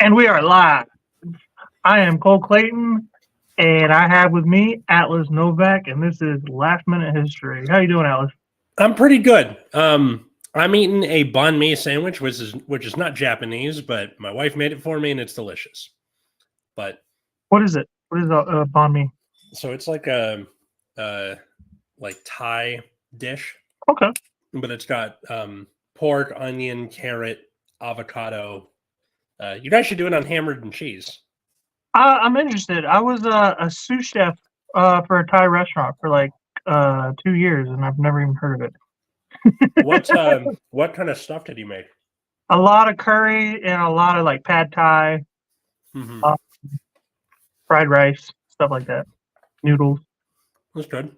And we are live. I am Cole Clayton, and I have with me Atlas Novak, and this is Last Minute History. How you doing, Atlas? I'm pretty good. I'm eating a banh mi sandwich, which is not Japanese, but my wife made it for me, and it's delicious. But What is it? What is banh mi? so it's like a like Thai dish, Okay. but it's got pork, onion, carrot, avocado. You guys should do it on hammered and cheese. I'm interested. I was a sous chef for a Thai restaurant for like 2 years, and I've never even heard of it. What kind of stuff did you make? A lot of curry and a lot of like pad Thai, Mm-hmm. uh, fried rice, stuff like that. Noodles. That's good.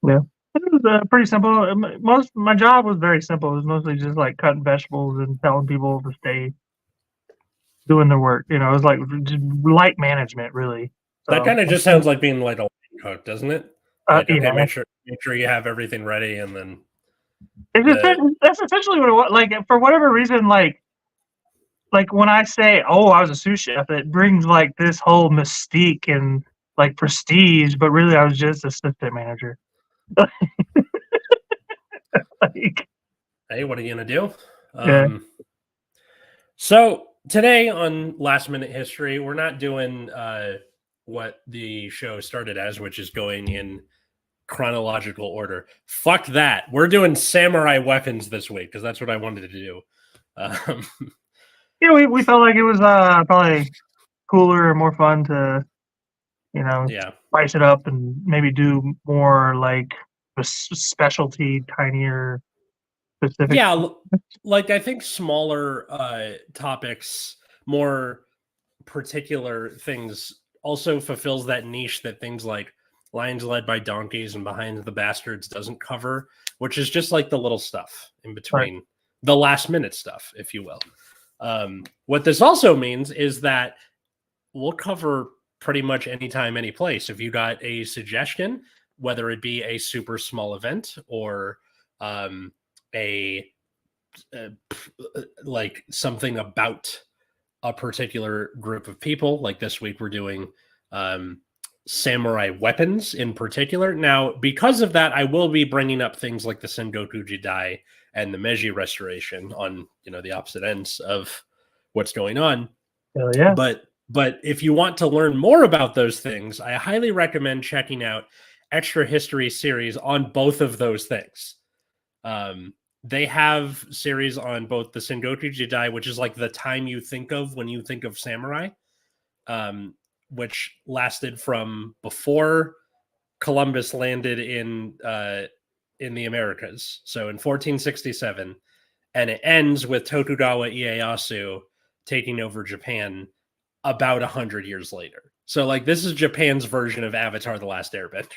Yeah. It was pretty simple. My job was very simple. It was mostly just like cutting vegetables and telling people to stay doing their work. It was like just light management, really. That kind of just sounds like being like a cook, doesn't it? Like, okay, make sure you have everything ready, and then that's essentially what it was. Like, for whatever reason, like when I say, "Oh, I was a sous chef," it brings like this whole mystique and like prestige, but really, I was just assistant manager. Like, hey, what are you gonna do? yeah. So today on Last Minute History, we're not doing what the show started as, which is going in chronological order. Fuck that. We're doing samurai weapons this week because that's what I wanted to do. We felt like it was probably cooler and more fun to spice it up and maybe do more like a specialty, tinier, specific. Yeah, like I think smaller topics, more particular things also fulfills that niche that things like Lions Led by Donkeys and Behind the Bastards doesn't cover, which is just like the little stuff in between, the last minute stuff, if you will. What this also means is that we'll cover pretty much anytime, any place. If you got a suggestion, whether it be a super small event or like something about a particular group of people, like this week we're doing samurai weapons in particular. Now, because of that, I will be bringing up things like the Sengoku Jidai and the Meiji Restoration on the opposite ends of what's going on. Hell yeah. But if you want to learn more about those things, I highly recommend checking out Extra History series on both of those things. They have series on both the Sengoku Jidai, which is like the time you think of when you think of samurai, which lasted from before Columbus landed in the Americas, so in 1467, and it ends with Tokugawa Ieyasu taking over Japan about 100 years later. So, like, this is Japan's version of Avatar: The Last Airbender.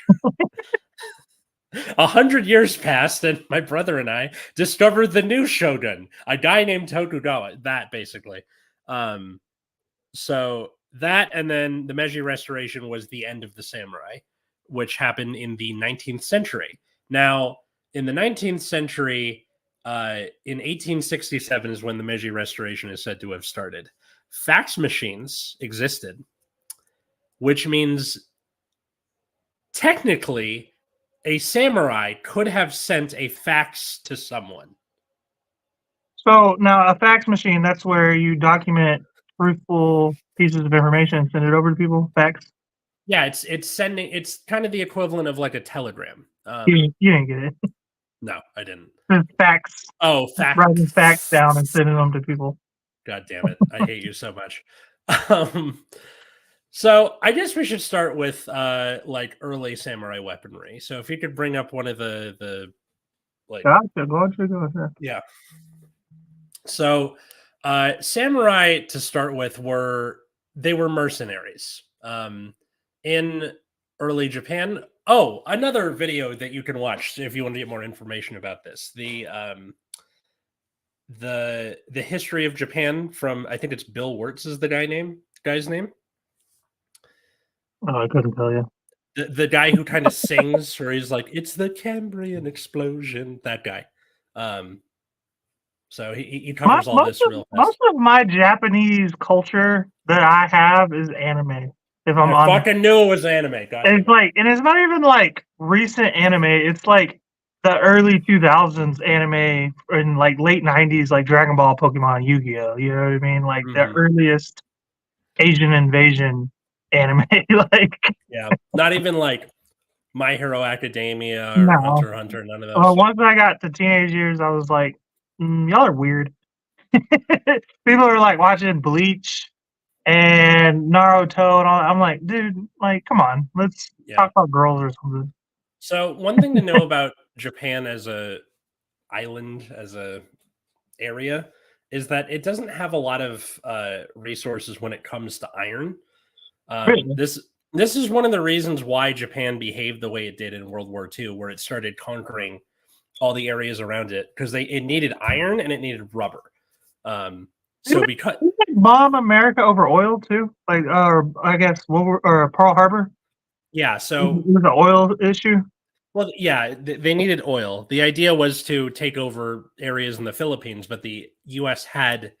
100 years passed, and my brother and I discovered the new shogun, a guy named Tokugawa. That basically. So that, and then the Meiji Restoration was the end of the samurai, which happened in the 19th century. Now, in the 19th century, in 1867 is when the Meiji Restoration is said to have started. Fax machines existed, which means technically a samurai could have sent a fax to someone. So now a fax machine, that's where you document truthful pieces of information and send it over to people. Fax. Yeah, it's kind of the equivalent of like a telegram. You didn't get it. No, I didn't. Fax. Oh, fax. Writing facts down and sending them to people. God damn it. I hate you so much. So I guess we should start with like early samurai weaponry. So if you could bring up one of the like Gotcha. Yeah. So samurai to start with were mercenaries. In early Japan. Oh, another video that you can watch if you want to get more information about this. The history of Japan from, I think it's Bill Wirtz is the guy's name. Oh, I couldn't tell you. The guy who kind of sings, or he's like, "It's the Cambrian explosion." That guy. So he covers all this real fast. Most of my Japanese culture that I have is anime. If I'm I honest, fucking knew it was anime. God it's like, and it's not even like recent anime. It's like the early 2000s anime and like late 90s, like Dragon Ball, Pokemon, Yu-Gi-Oh. You know what I mean? Like the earliest Asian invasion anime. Like, yeah, not even like My Hero Academia or no. Hunter x Hunter. None of those. Once I got to teenage years, I was like, y'all are weird. People are like watching Bleach and Naruto and all that. I'm like, dude, like, come on, let's talk about girls or something. So one thing to know about Japan as a island, as a area, is that it doesn't have a lot of resources when it comes to iron. Really? This is one of the reasons why Japan behaved the way it did in World War II, where it started conquering all the areas around it, because it needed iron and it needed rubber. So because didn't they bomb America over oil too, like, I guess or Pearl Harbor. Yeah, so it was an oil issue. Well, yeah, they needed oil. The idea was to take over areas in the Philippines, but the U.S. had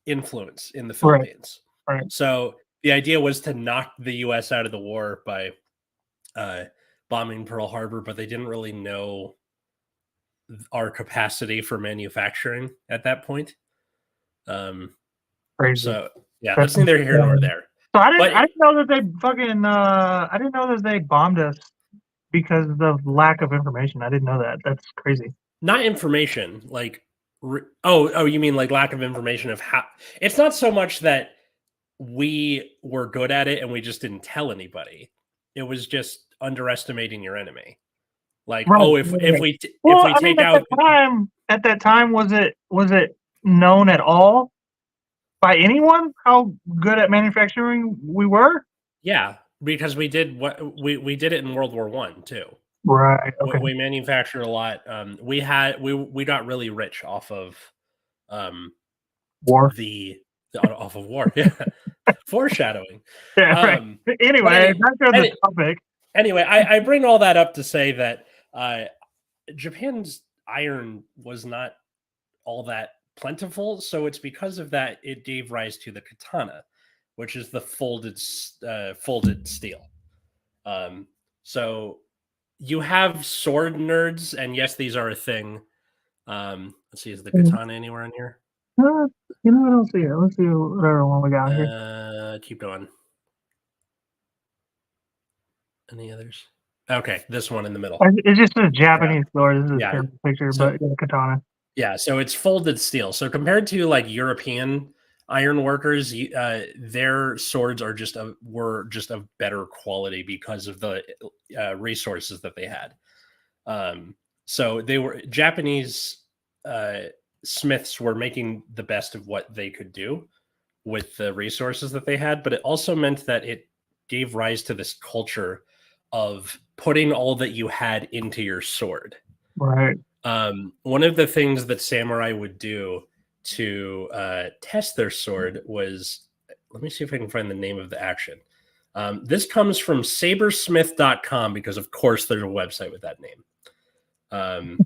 influence in the Philippines. Right. So the idea was to knock the U.S. out of the war by bombing Pearl Harbor, but they didn't really know our capacity for manufacturing at that point. Crazy. So yeah, that's neither here nor there. So I didn't know that they fucking I didn't know that they bombed us because of lack of information. I didn't know that. That's crazy. Not information, like you mean like lack of information of how? It's not so much that we were good at it and we just didn't tell anybody. It was just underestimating your enemy. Like, right. if we take out at that time, was it known at all by anyone how good at manufacturing we were? Yeah, because we did we did it in World War I too. Right. Okay. We manufactured a lot. We got really rich off of war. Off of war. Yeah. Foreshadowing. Yeah, right. Anyway, back to the topic. Anyway, I bring all that up to say that Japan's iron was not all that plentiful, so it's because of that it gave rise to the katana, which is the folded steel. So you have sword nerds, and yes, these are a thing. Let's see, is the katana anywhere in here? You know, I don't see it. Let's see whatever one we got here. Keep going. Any others? Okay, this one in the middle. It's just a Japanese sword. This is a picture, so, but katana. Yeah, so it's folded steel. So compared to like European iron workers, their swords were just of better quality because of the resources that they had. So they were Japanese smiths were making the best of what they could do with the resources that they had, but it also meant that it gave rise to this culture of putting all that you had into your sword. Right. One of the things that samurai would do to test their sword was, let me see if I can find the name of the action. This comes from sabersmith.com because of course there's a website with that name.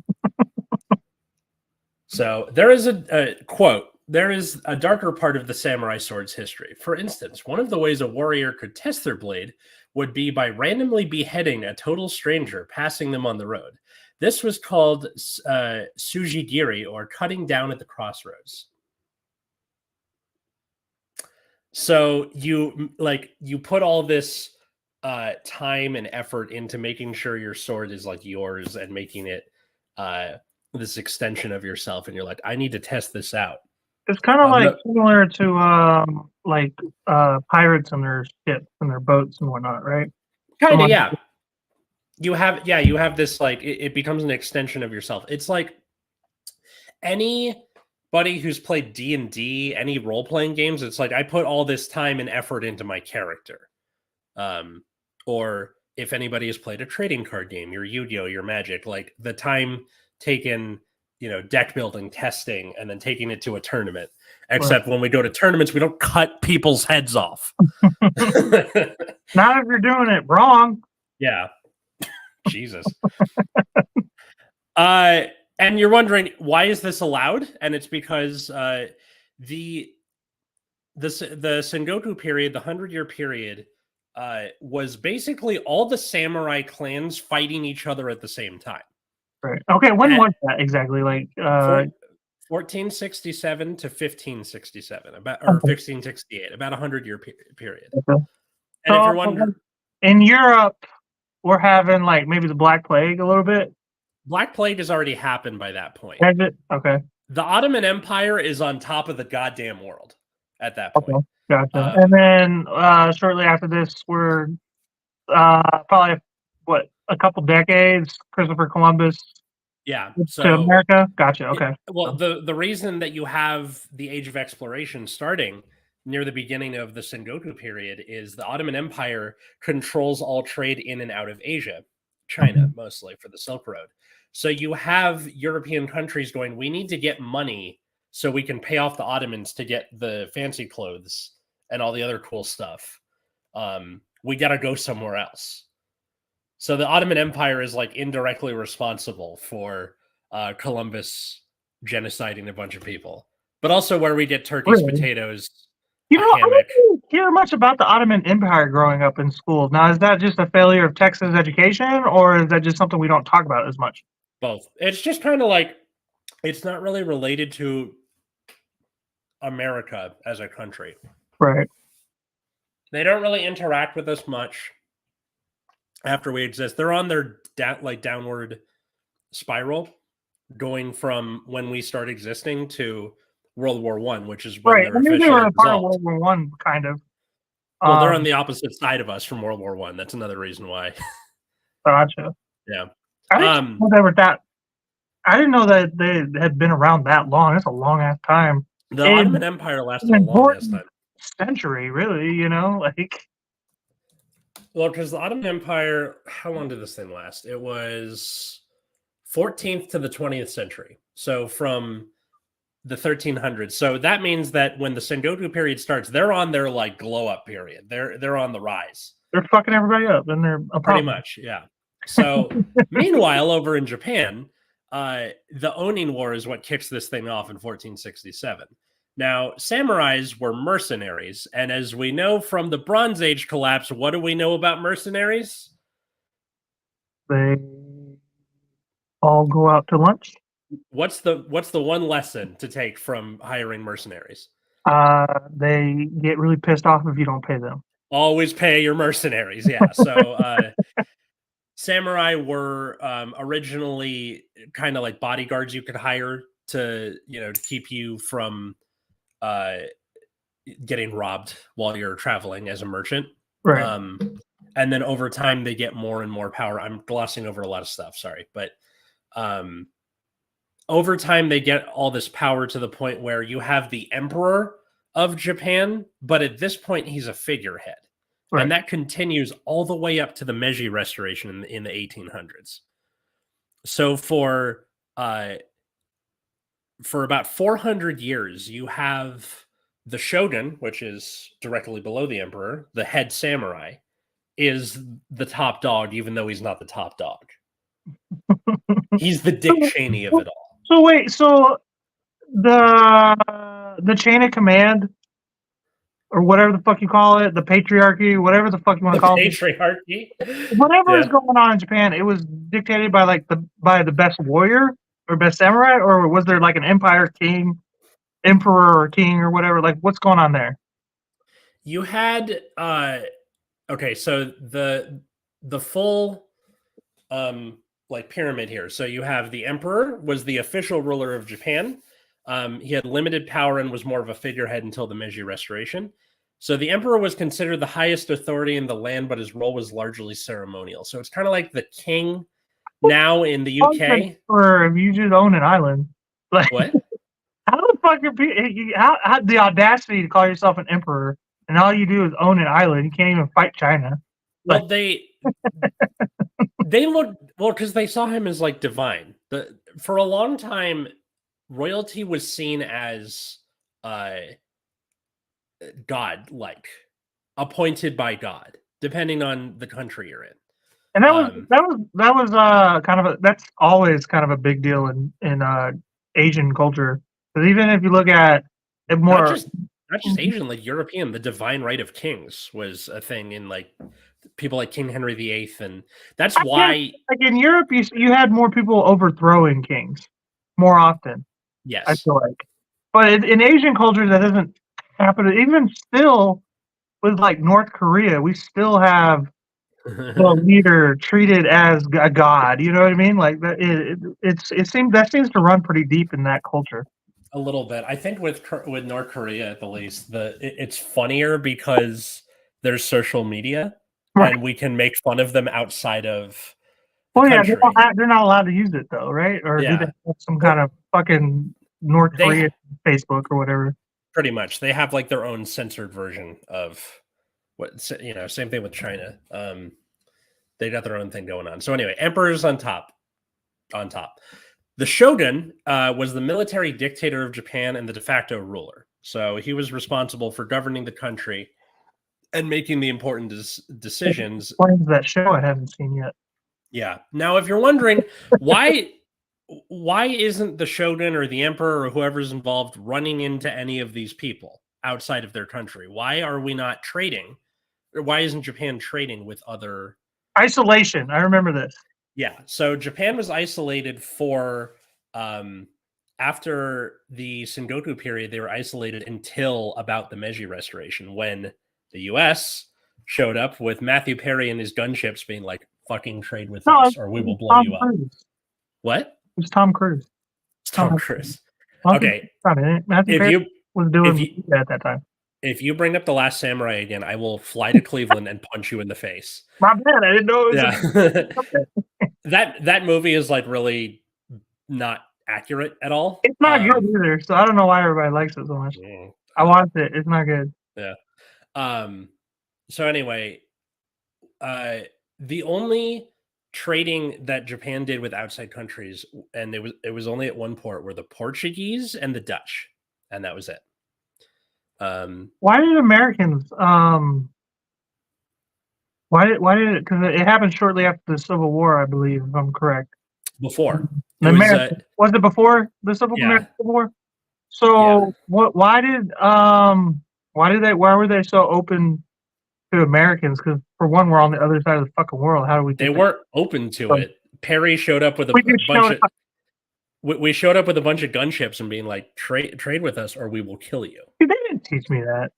So there is a quote. There is a darker part of the samurai sword's history. For instance, one of the ways a warrior could test their blade would be by randomly beheading a total stranger passing them on the road. This was called sujigiri, or cutting down at the crossroads. So you put all this time and effort into making sure your sword is like yours and making it this extension of yourself, and you're like, I need to test this out. It's kind of like similar to pirates and their ships and their boats and whatnot, right? Kind of, yeah. You have this, like, it becomes an extension of yourself. It's like anybody who's played D&D, any role-playing games, it's like I put all this time and effort into my character. Or if anybody has played a trading card game, your Yu-Gi-Oh, your Magic, like the time taken, deck building, testing, and then taking it to a tournament. Except when we go to tournaments, we don't cut people's heads off. Not if you're doing it wrong. Yeah. Jesus. And you're wondering, why is this allowed? And it's because the Sengoku period, the 100-year period, was basically all the samurai clans fighting each other at the same time. Right. Okay. When At was that exactly? Like, 1467 to 1567, or okay. 1568, about a 100-year period. Okay. And if So you're wondering, in Europe, we're having like maybe the Black Plague a little bit. Black Plague has already happened by that point. Has it? Okay. The Ottoman Empire is on top of the goddamn world at that Okay. point. Gotcha. And then shortly after this, we're probably what, a couple decades. Christopher Columbus Yeah. to So, America. Gotcha. Okay. well, the reason that you have the Age of Exploration starting near the beginning of the Sengoku period is the Ottoman Empire controls all trade in and out of Asia, China Mhm. mostly for the Silk Road. So you have European countries going, we need to get money so we can pay off the Ottomans to get the fancy clothes and all the other cool stuff. We got to go somewhere else. So the Ottoman Empire is like indirectly responsible for Columbus genociding a bunch of people, but also where we get turkeys, Really? potatoes, You a know, I hammock. didn't hear much about the Ottoman Empire growing up in school. Now, is that just a failure of Texas education, or is that just something we don't talk about as much? Both. It's just kind of like it's not really related to America as a country. Right. They don't really interact with us much after we exist. They're on their downward spiral, going from when we start existing to World War One, which is when Right. they're I knew they were officially a part of dissolved. World War One, kind of. Well, they're on Um, the opposite side of us from World War One. That's another reason why. gotcha. Yeah. I didn't Um, know they were that. I didn't know that they had been around that long. That's a long ass time. the In Ottoman Empire lasted an a long ass important time. century, really. Like Well, because the Ottoman Empire, how long did this thing last? It was 14th to the 20th century. So from the 1300s. So that means that when the Sengoku period starts, they're on their like glow up period. They're on the rise. they're fucking everybody up, and they're a Pretty problem. much, yeah. So meanwhile, over in Japan, the Onin War is what kicks this thing off in 1467. Now, samurais were mercenaries, and as we know from the Bronze Age collapse, what do we know about mercenaries? They all go out to lunch. What's the one lesson to take from hiring mercenaries? They get really pissed off if you don't pay them. Always pay your mercenaries. Yeah. So samurai were originally kind of like bodyguards you could hire to to keep you from uh, getting robbed while you're traveling as a merchant. Right. Um, and then over time they get more and more power. I'm glossing over a lot of stuff, sorry, but um, over time they get all this power to the point where you have the emperor of Japan, but at this point he's a figurehead. Right. And that continues all the way up to the Meiji Restoration in the 1800s. So for about 400 years, you have the shogun, which is directly below the emperor, the head samurai, is the top dog, even though he's not the top dog. He's the Dick Cheney of it all. So wait, so the chain of command, or whatever the fuck you call it, the patriarchy, whatever the fuck you want The to call it, patriarchy. whatever is Yeah. going on in Japan, it was dictated by like the best warrior or best samurai, or was there like an empire king, emperor or king or whatever? Like, what's going on there? You had okay, so the full like pyramid here. So you have the emperor was the official ruler of Japan. He had limited power and was more of a figurehead until the Meiji Restoration. So the emperor was considered the highest authority in the land, but his role was largely ceremonial. So it's kind of like the king now in the UK. Or if you just own an island, like What? how the fuck are people? How the audacity to call yourself an emperor, and all you do is own an island? You can't even fight China. Well, they look well because they saw him as like divine. For a long time, royalty was seen as god like, appointed by God, depending on the country you're in. And that was kind of that's always kind of a big deal in Asian culture. Because even if you look at it not more, just not just Asian, like European, the divine right of kings was a thing in like people like King Henry VIII, and that's I guess, why. like in Europe, you had more people overthrowing kings more often. I Yes, feel like, but in Asian cultures that doesn't happen. Even still, with like North Korea, we still have the leader treated as a god. You know what I mean? Like that. It seems to run pretty deep in that culture. a little bit. I think with North Korea at the least, it's funnier because there's social media Right. and we can make fun of them outside of the Well, yeah, country. they're not allowed to use it though, right? Or do they Yeah. have some kind Well, of fucking North they Korean Facebook or whatever? pretty much they have like their own censored version of same thing with China. They got their own thing going on. So anyway, emperors on top. The shogun was the military dictator of Japan and the de facto ruler. So he was responsible for governing the country and making the important decisions. Explains that show I haven't seen yet. Yeah. Now, if you're wondering why isn't the shogun or the emperor or whoever's involved running into any of these people outside of their country? Why are we not trading? Or why isn't Japan trading with other? Isolation. I remember this. Yeah. So Japan was isolated for after the Sengoku period, they were isolated until about the Meiji Restoration, when the US showed up with Matthew Perry and his gunships being like, fucking trade with No, us it's or we will blow Tom you up. Cruise. What? It's Tom Cruise. It's Tom Cruise. Matthew Okay. Matthew Perry was doing it at that time. If you bring up The Last Samurai again, I will fly to Cleveland and punch you in the face. My bad. I didn't know it was that movie is like really not accurate at all. It's not good either, so I don't know why everybody likes it so much. I watched it. It's not good. Yeah. So anyway, the only trading that Japan did with outside countries, and it was only at one port, were the Portuguese and the Dutch, and that was it. Why did Americans? Why did it? Because it happened shortly after the Civil War, I believe, if I'm correct. Before Was it before the Civil War? So why were they so open to Americans? Because for one, we're on the other side of the fucking world. How do we? They weren't open to it. Perry showed up with a bunch of. We showed up with a bunch of gunships and being like, trade with us or we will kill you. They didn't teach me that.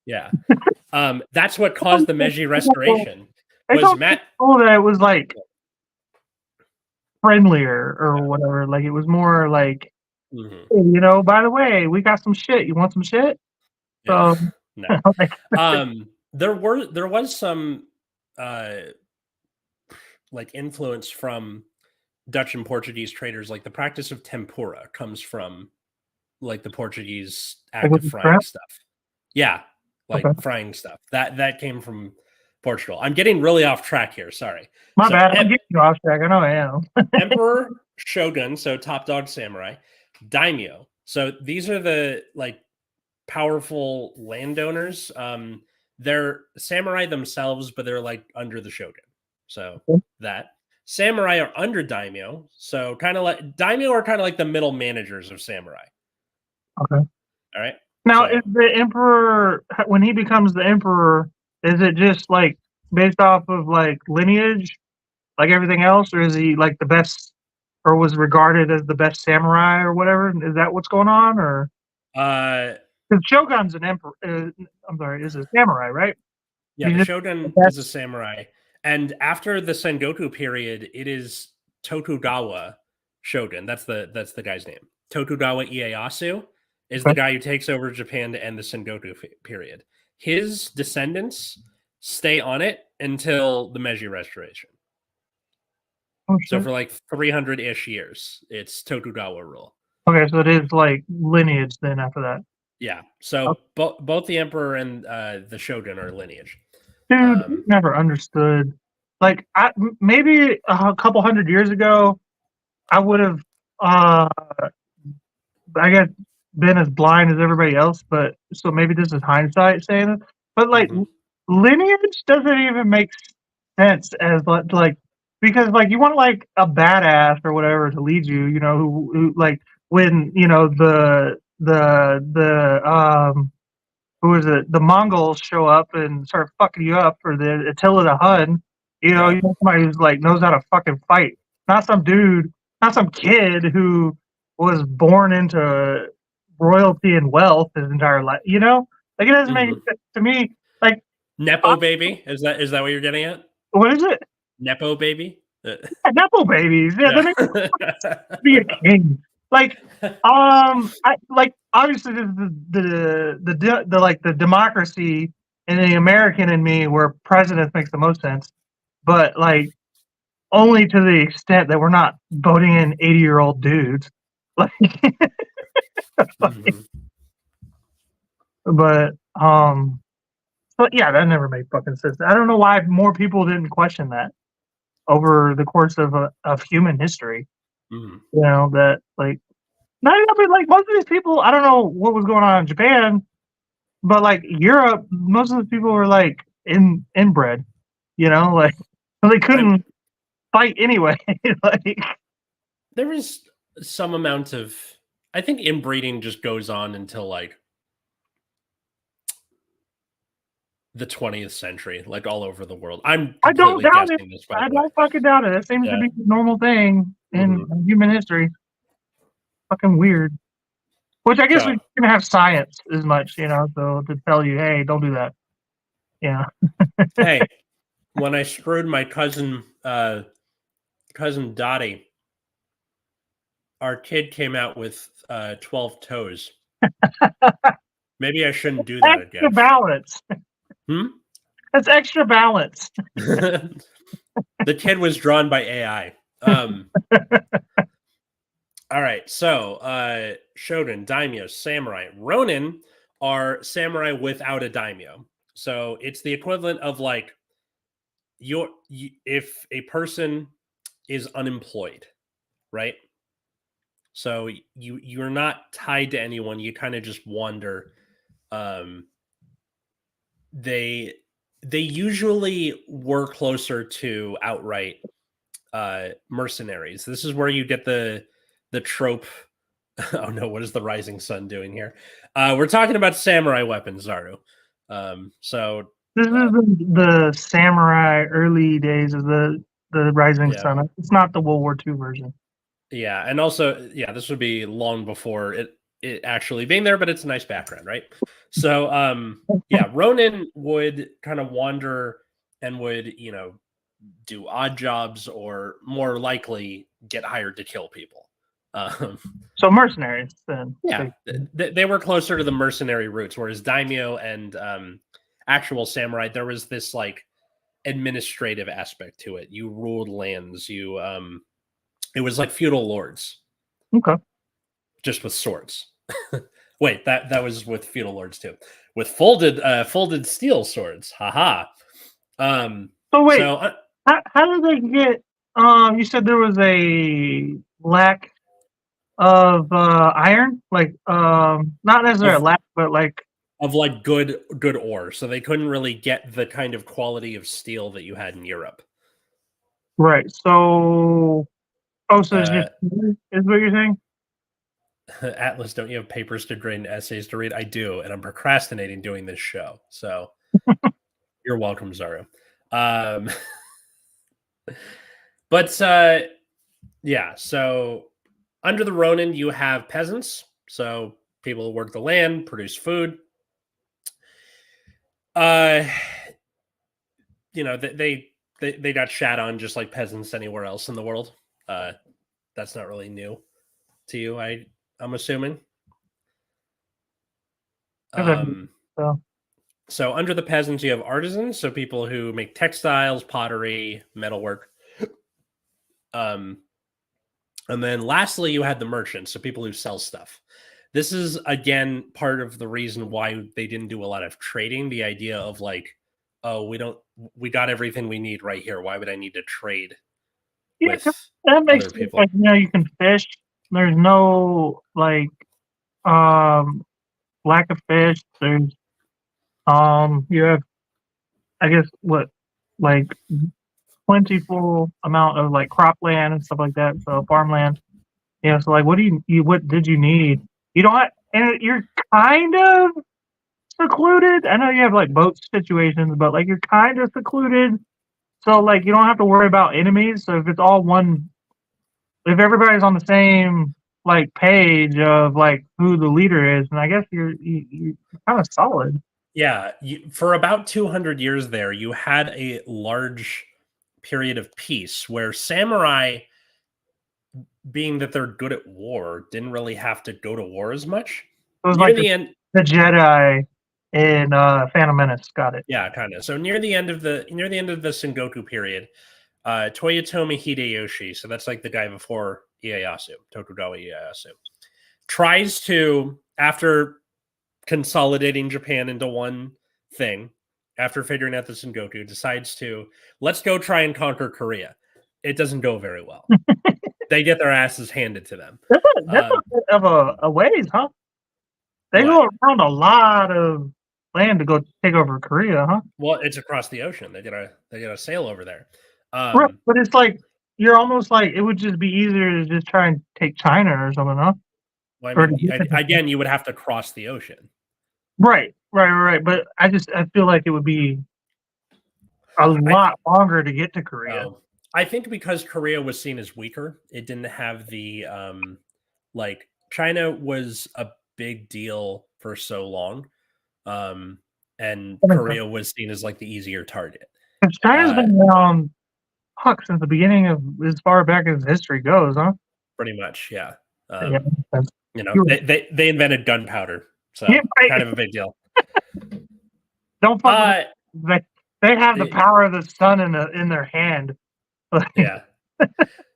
Yeah. That's what caused the Meiji Restoration. That it was like friendlier or whatever. Like it was more like, hey, by the way, we got some shit. You want some shit? Yeah. No. There was some like influence from Dutch and Portuguese traders. Like the practice of tempura comes from like the Portuguese act of frying stuff. Yeah, like frying stuff. That came from Portugal. I'm getting really off track here. Sorry. My bad. I'm getting you off track. I know I am. Emperor, shogun, so top dog samurai, daimyo. So these are the like powerful landowners. They're samurai themselves, but they're like under the shogun. So that samurai are under daimyo. So kind of like daimyo are kind of like the middle managers of samurai. Okay. All right. Now, is the emperor, when he becomes the emperor, is it just like based off of like lineage, like everything else, or is he like the best, or was regarded as the best samurai or whatever? Is that what's going on, or? Because Shogun's an emperor. I'm sorry, is a samurai, right? Yeah, the shogun is a samurai, and after the Sengoku period, it is Tokugawa shogun. That's the guy's name. Tokugawa Ieyasu is the guy who takes over Japan to end the Sengoku period. His descendants stay on it until the Meiji Restoration. Oh, so for like 300-ish years, it's Tokugawa rule. Okay, so it is like lineage then after that. Yeah, so both the emperor and the shogun are lineage. Dude, never understood. Like, maybe a couple hundred years ago, I would have, I guess, been as blind as everybody else. But so maybe this is hindsight saying it. But like, lineage doesn't even make sense as like because like you want like a badass or whatever to lead you, you know, who like when you know the who is it? The Mongols show up and start fucking you up, or the Attila the Hun. Yeah. You know somebody who's like knows how to fucking fight, not some dude, not some kid who was born into royalty and wealth his entire life. You know, like it doesn't make Mhm. sense to me. Like, Nepo baby? Is that what you're getting at? what is it? Nepo baby? Nepo babies. Yeah, Yeah. that makes be a king. Like, I like obviously the like the democracy and the American in me where presidents makes the most sense, but like only to the extent that we're not voting in 80-year-old dudes. Like, Mhm. but but yeah, that never made fucking sense. I don't know why more people didn't question that over the course of human history. Mhm. You know that like not even like most of these people. I don't know what was going on in Japan. But like Europe, most of the people were like inbred, you know, like they I'm couldn't fight anyway. Like, There is some amount of, I think inbreeding just goes on until like the 20th century, like all over the world. I'm I don't completely doubt it. guessing this, by I the way. don't fucking doubt it. It seems to Yeah. be a normal thing in Mhm. human history. Fucking weird. Which I guess So, we didn't have science as much, you know, so to tell you, hey, don't do that. Yeah. hey, when I screwed my cousin Dottie, our kid came out with 12 toes. Maybe I shouldn't do that Extra again. balance. Hmm? That's extra balance. The kid was drawn by AI. All right, so Shogun, daimyo, samurai, ronin are samurai without a daimyo. So it's the equivalent of like if a person is unemployed, right? So you're not tied to anyone. You kind of just wander. Um, they they usually were closer to outright mercenaries. This is where you get the trope. Oh no, what is the rising sun doing here? We're talking about samurai weapons, Zaru. So This is uh, the samurai early days of the Rising yeah, Sun. It's not the World War II version. yeah, and also yeah, this would be long before it actually being there, but it's a nice background, right? So yeah, Ronin would kind of wander and would do odd jobs or more likely get hired to kill people. Um, So mercenaries then. Yeah, Basically. they were closer to the mercenary roots, whereas daimyo and actual samurai, there was this like administrative aspect to it. You ruled lands. It was like feudal lords, Okay. just with swords. Wait, that was with feudal lords too, with folded steel swords. Haha. Um, So wait, so how did they get? You said there was a lack of iron, like not necessarily a of lack, but like of like good ore, so they couldn't really get the kind of quality of steel that you had in Europe. right. So so it's Uh, just is what you're saying? Atlas, don't you have papers to grade and essays to read? I do, and I'm procrastinating doing this show. So you're welcome, Zaru. Um, but yeah, so under the Ronin, you have peasants, so people who work the land, produce food. Uh, they got shat on just like peasants anywhere else in the world. Uh, that's not really new to you, I'm assuming. Okay. Um, So So under the peasants, you have artisans, so people who make textiles, pottery, metalwork. Um, and then lastly, you had the merchants, so people who sell stuff. This is again part of the reason why they didn't do a lot of trading. The idea of like, oh, we got everything we need right here. Why would I need to trade yeah, with that makes other sense. people? Like you can fish. There's no like um lack of fish. There's you have I guess what like plentiful amount of like cropland and stuff like that. So farmland. Yeah. So like, what did you need? You don't have, and you're kind of secluded. I know you have like boat situations, but like you're kind of secluded. So like you don't have to worry about enemies. So if it's all one, if everybody's on the same like page of like who the leader is, and I guess you're kind of solid. Yeah, for about 200 years there, you had a large period of peace where samurai, being that they're good at war, didn't really have to go to war as much. It was Near like the end, the Jedi in Phantom Menace. Got it. yeah, kind of. So near the end of the Sengoku period, Toyotomi Hideyoshi, so that's like the guy before Ieyasu, Tokugawa Ieyasu, tries to, after consolidating Japan into one thing, after figuring out the Sengoku, decides to, let's go try and conquer Korea. It doesn't go very well. They get their asses handed to them. That's a bit of a ways, huh? They go around a lot of land to go take over Korea, huh? Well, it's across the ocean. They get a sail over there. Right, but it's like you're almost like it would just be easier to just try and take China or something, huh? Well, I mean, again, you would have to cross the ocean. Right. But I feel like it would be a lot longer to get to Korea. I think because Korea was seen as weaker, it didn't have the like China was a big deal for so long, and Korea was seen as like the easier target. China's been around since the beginning of as far back as history goes, huh? Pretty much, yeah. Yeah, you know, they invented gunpowder, so kind of a big deal. Don't fuck with they have the power of the sun in their hand. Yeah.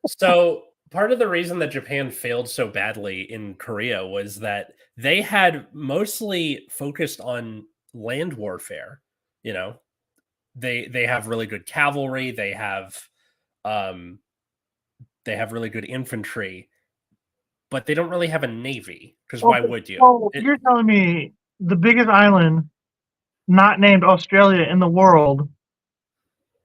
So part of the reason that Japan failed so badly in Korea was that they had mostly focused on land warfare. You know, they have really good cavalry. They have really good infantry, but they don't really have a navy, because why would you? Oh, you're telling me the biggest island not named Australia in the world,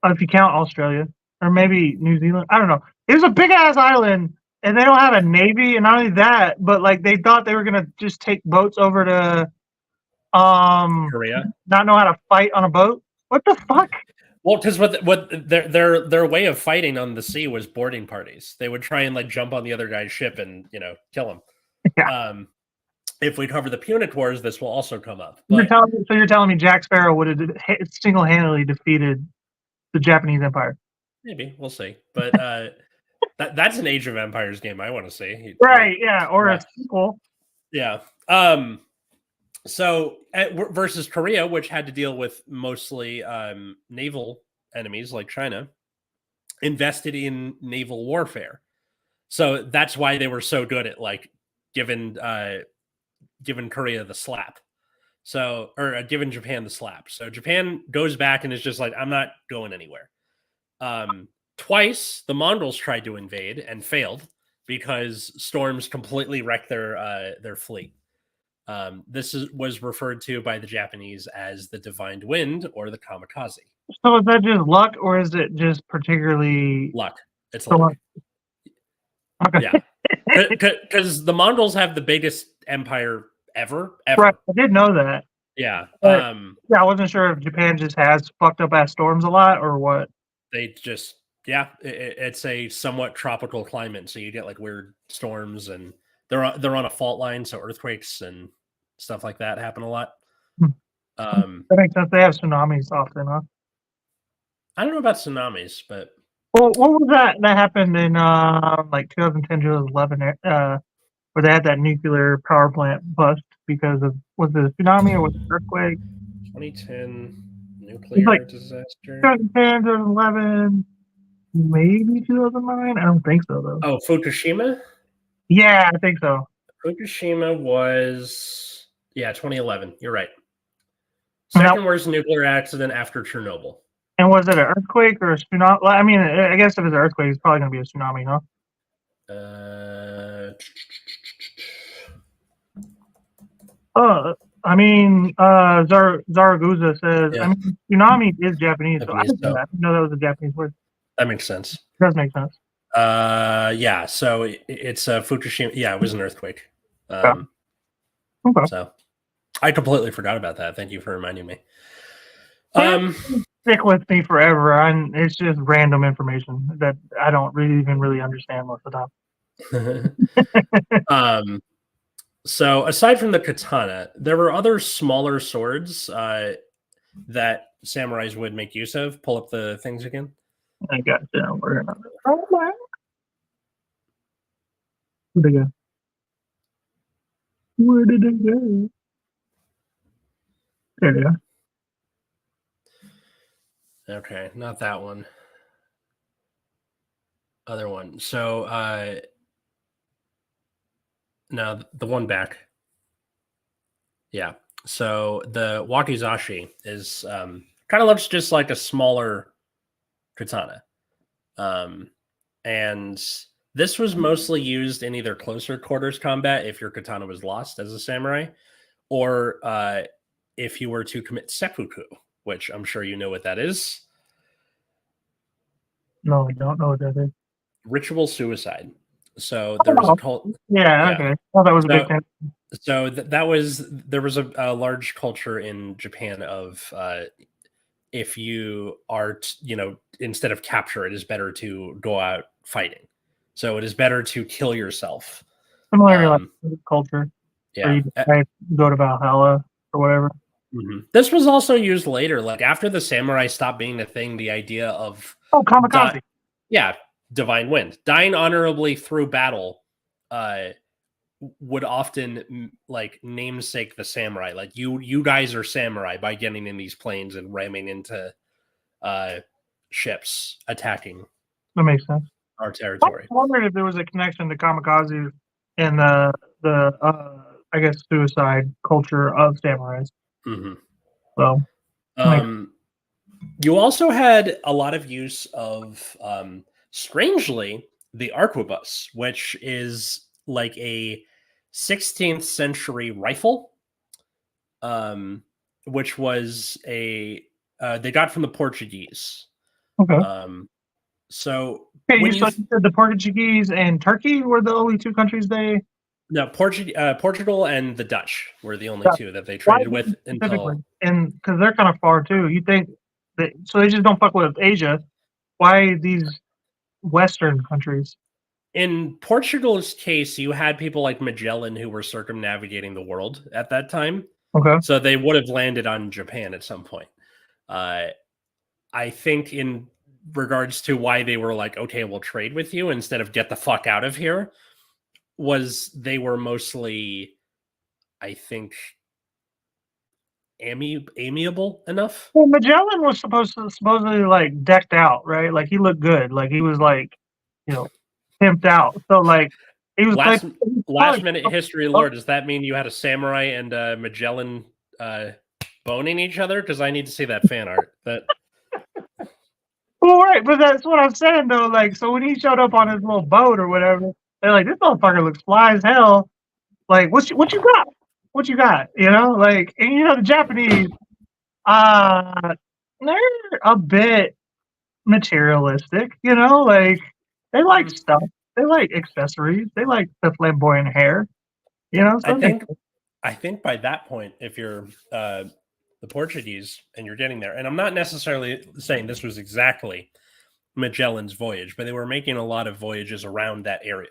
if you count Australia, or maybe New Zealand, I don't know. It's a big ass island, and they don't have a navy, and not only that, but like they thought they were gonna just take boats over to Korea, not know how to fight on a boat. What the fuck? Well, because what their way of fighting on the sea was boarding parties. They would try and like jump on the other guy's ship and kill him. Yeah. If we cover the Punic Wars, this will also come up. But, you're telling me Jack Sparrow would have single-handedly defeated the Japanese Empire? Maybe, we'll see. But that's an Age of Empires game I want to see. Right? Yeah, or a sequel. Yeah. So versus Korea, which had to deal with mostly naval enemies like China, invested in naval warfare. So that's why they were so good at like giving Korea the slap. So, or giving Japan the slap. So Japan goes back and is just like, I'm not going anywhere. Twice the Mongols tried to invade and failed because storms completely wrecked their fleet. This was referred to by the Japanese as the Divine Wind or the Kamikaze. So is that just luck, or is it just particularly luck? It's luck. Okay. Yeah, because the Mongols have the biggest empire ever. Right, I did know that. Yeah. Yeah, I wasn't sure if Japan just has fucked up ass storms a lot or what. They just it's a somewhat tropical climate, so you get like weird storms, and they're on a fault line, so earthquakes and stuff like that happen a lot. That makes sense. They have tsunamis often, huh? I don't know about tsunamis, but well, what was that happened in like 2010, 2011, where they had that nuclear power plant bust because of, was it a tsunami or was it an earthquake? 2010 nuclear disaster. 2010, 2011, maybe 2009. I don't think so though. Oh, Fukushima. Yeah, I think so. Fukushima was 2011. You're right. Second worst nuclear accident after Chernobyl. And was it an earthquake or a tsunami? Well, I mean, I guess if it's an earthquake, it's probably going to be a tsunami, huh? I mean, Zaragoza says, I mean, tsunami is Japanese, so I didn't know that. I didn't know that was a Japanese word. That makes sense. It does make sense. Yeah. So it's Fukushima. Yeah, it was an earthquake. Okay. So I completely forgot about that. Thank you for reminding me. Stick with me forever. It's just random information that I don't really understand most of the time. So aside from the katana, there were other smaller swords that samurais would make use of. Pull up the things again. I got you. We're gonna. Oh my! Where'd they go? Where did they go? There they are. Okay, not that one. Other one. So no, the one back. Yeah. So the wakizashi is kind of looks just like a smaller katana. And this was mostly used in either closer quarters combat if your katana was lost as a samurai, or if you were to commit seppuku, which I'm sure you know what that is. No, I don't know what that is. Ritual suicide. So there was a cult. Yeah, okay. Well, that was a big thing. So there was a large culture in Japan of if you are, instead of capture, it is better to go out fighting. So it is better to kill yourself. Similar to like culture. Yeah. Where you go to Valhalla or whatever. Mm-hmm. This was also used later, like after the samurai stopped being a thing, the idea of kamikaze. Divine wind. Dying honorably through battle would often like namesake the samurai. Like you guys are samurai by getting in these planes and ramming into ships attacking. That makes sense. Our territory. I wondered if there was a connection to kamikaze and the I guess suicide culture of samurais. Mm-hmm. So you also had a lot of use of strangely the arquebus, which is like a 16th century rifle, which was they got from the Portuguese. Okay. So you said the Portuguese and Turkey were the only two countries they. No, Portugal and the Dutch were the only two that they traded with until, and because they're kind of far too. You think that so they just don't fuck with Asia? Why these Western countries? In Portugal's case, you had people like Magellan who were circumnavigating the world at that time. Okay. So they would have landed on Japan at some point. I think in regards to why they were like, okay, we'll trade with you instead of get the fuck out of here, was they were mostly, I think, amiable enough. Well, Magellan was supposedly like decked out, right? Like he looked good. Like he was like, pimped out. So like he was last minute history lore. Does that mean you had a samurai and Magellan boning each other? Because I need to see that fan art. Well, right, but that's what I'm saying though. Like, so when he showed up on his little boat or whatever, they're like, "This motherfucker looks fly as hell." Like, what you got? What you got? Like, and the Japanese, they're a bit materialistic. Like they like stuff. They like accessories. They like the flamboyant hair. I think by that point, if you're the Portuguese and you're getting there, and I'm not necessarily saying this was exactly Magellan's voyage, but they were making a lot of voyages around that area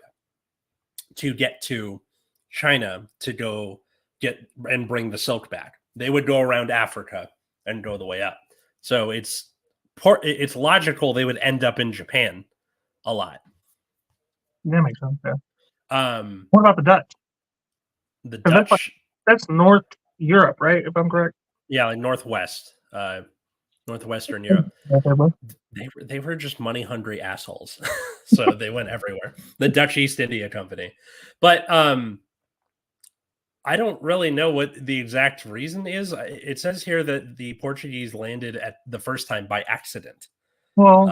to get to China to go get and bring the silk back. They would go around Africa and go the way up. So it's logical they would end up in Japan a lot. That makes sense. Yeah. What about the Dutch? The Dutch, that's North Europe, right? If I'm correct. Yeah, like northwestern Europe. They were just money hungry assholes, so they went everywhere. The Dutch East India Company, but I don't really know what the exact reason is. It says here that the Portuguese landed at the first time by accident. Well,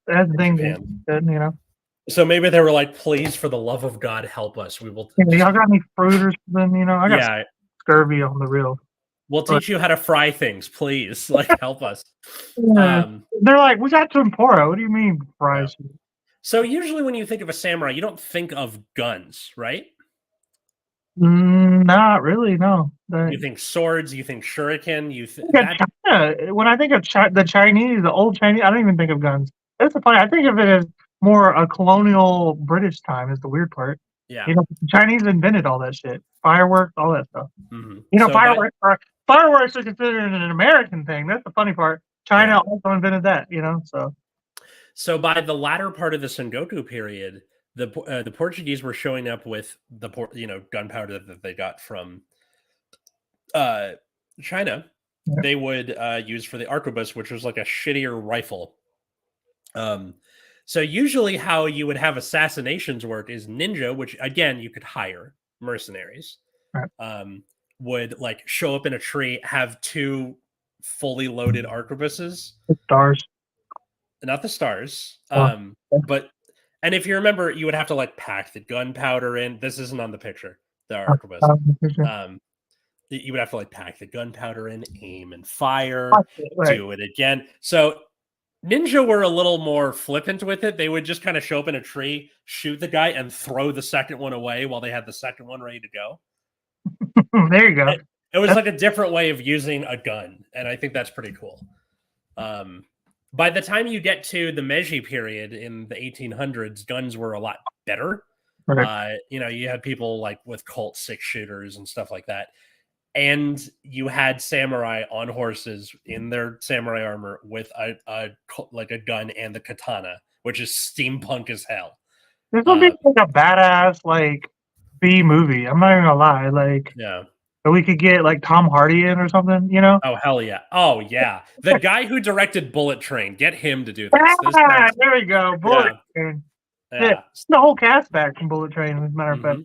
that's the thing. So maybe they were like, "Please, for the love of God, help us. We will." Y'all got any fruit or something? I got scurvy on the real. We'll But, teach you how to fry things, please. Like, help us. yeah. They're like, we got tempura. What do you mean Yeah. fries? So usually when you think of a samurai, you don't think of guns, right? Not really. No. You think swords, you think shuriken, China. When I think of the Chinese, the old Chinese, I don't even think of guns. That's the funny. I think of it as more a colonial British time. Is the weird part. yeah. You know, the Chinese invented all that shit, fireworks, all that stuff. Mm-hmm. You know, So fireworks are considered an American thing. That's the funny part. China also invented that. You know, so by the latter part of the Sengoku period, the Portuguese were showing up with the gunpowder that they got from China. yeah. They would use for the arquebus, which was like a shittier rifle. So usually how you would have assassinations work is ninja, which again you could hire mercenaries, Right. would like show up in a tree, have two fully loaded arquebuses, The stars. not the stars, Oh, but and if you remember, you would have to like pack the gunpowder in. This isn't on the picture, the arquebus. Um, you would have to like pack the gunpowder in, aim and fire, right. do it again. So ninja were a little more flippant with it. They would just kind of show up in a tree, shoot the guy, and throw the second one away while they had the second one ready to go. There you go. It was like a different way of using a gun, and I think that's pretty cool. By the time you get to the Meiji period in the 1800s, guns were a lot better. Right. You had people like with Colt 6-shooters and stuff like that. And you had samurai on horses in their samurai armor with a gun and the katana, which is steampunk as hell. This would be like a badass like B movie. I'm not even gonna lie. Like, yeah, we could get like Tom Hardy in or something. You know? Oh hell yeah! Oh yeah! The guy who directed Bullet Train, get him to do this. There we go. Bullet Train. Yeah. The whole cast back from Bullet Train, as a matter of fact.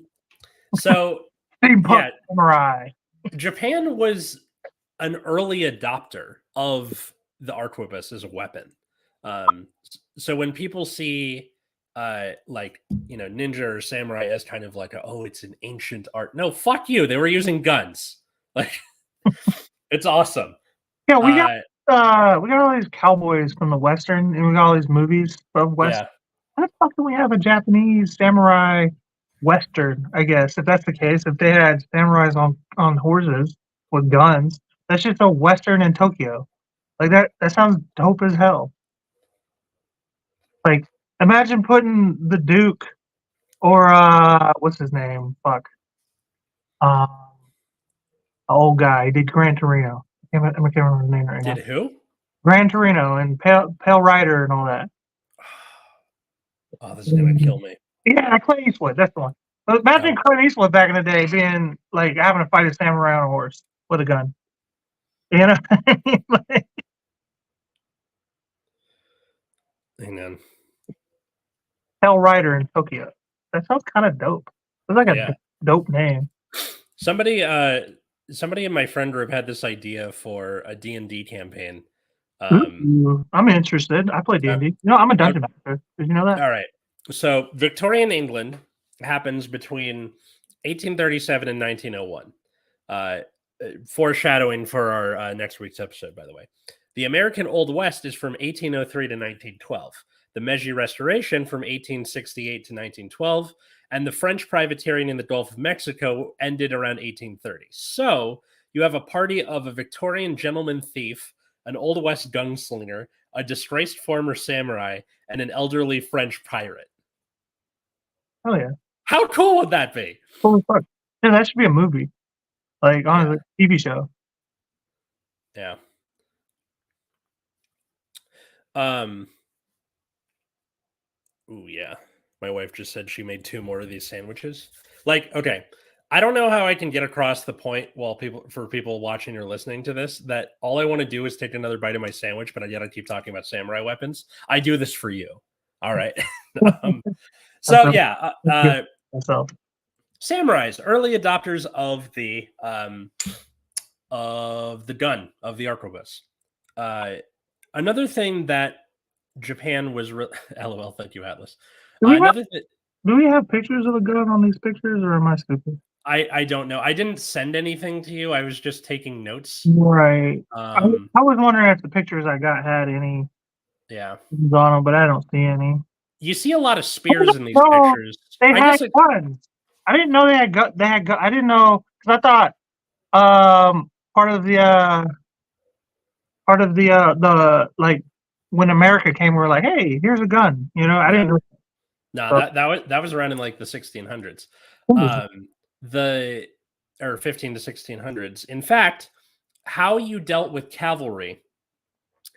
So Steampunk samurai. Japan was an early adopter of the arquebus as a weapon. So when people see ninja or samurai as kind of like it's an ancient art. No, fuck you. They were using guns. Like it's awesome. Yeah, we got all these cowboys from the Western, and we got all these movies of West. Yeah. How the fuck do we have a Japanese samurai Western? I guess if that's the case, if they had samurais on horses with guns, that's just a Western in Tokyo. Like that sounds dope as hell. Like, imagine putting the Duke or what's his name? Fuck. The old guy. He did Gran Torino. I can't remember his name right now. Did who? Gran Torino and Pale Rider and all that. Oh, this is gonna kill me. Yeah, Clint Eastwood. That's the one. But imagine Clint Eastwood back in the day being like having to fight a samurai on a horse with a gun. You know? Hang on. Pale Rider in Tokyo. That sounds kind of dope. It's like a dope name. Somebody in my friend group had this idea for a D&D campaign. I'm interested. I play D&D. I'm a dungeon master. Did you know that? All right. So Victorian England happens between 1837 and 1901. Foreshadowing for our next week's episode, by the way. The American Old West is from 1803 to 1912. The Meiji Restoration from 1868 to 1912. And the French privateering in the Gulf of Mexico ended around 1830. So you have a party of a Victorian gentleman thief, an Old West gunslinger, a disgraced former samurai, and an elderly French pirate. Oh yeah! How cool would that be? Holy fuck! Yeah, that should be a movie, like on a TV show. Yeah. Ooh, yeah. My wife just said she made 2 more of these sandwiches. Like, okay, I don't know how I can get across the point for people watching or listening to this that all I want to do is take another bite of my sandwich, but yet I keep talking about samurai weapons. I do this for you. All right. So yeah, samurais, early adopters of the gun, of the arquebus. Another thing that Japan was LOL. Thank you, Atlas. Do we have pictures of a gun on these pictures, or am I stupid? I don't know. I didn't send anything to you. I was just taking notes. Right. I Um, was wondering if the pictures I got had any yeah. on them, but I don't see any. You see a lot of I spears didn't in these know pictures. they I had guess it. guns. I didn't know they had gun. They had gun. I didn't know because I thought part of the like when America came, we were like, hey, here's a gun. You know, I Yeah. didn't know. No, So, that was around in like the 1600s. The or 15 to 1600s. In fact, how you dealt with cavalry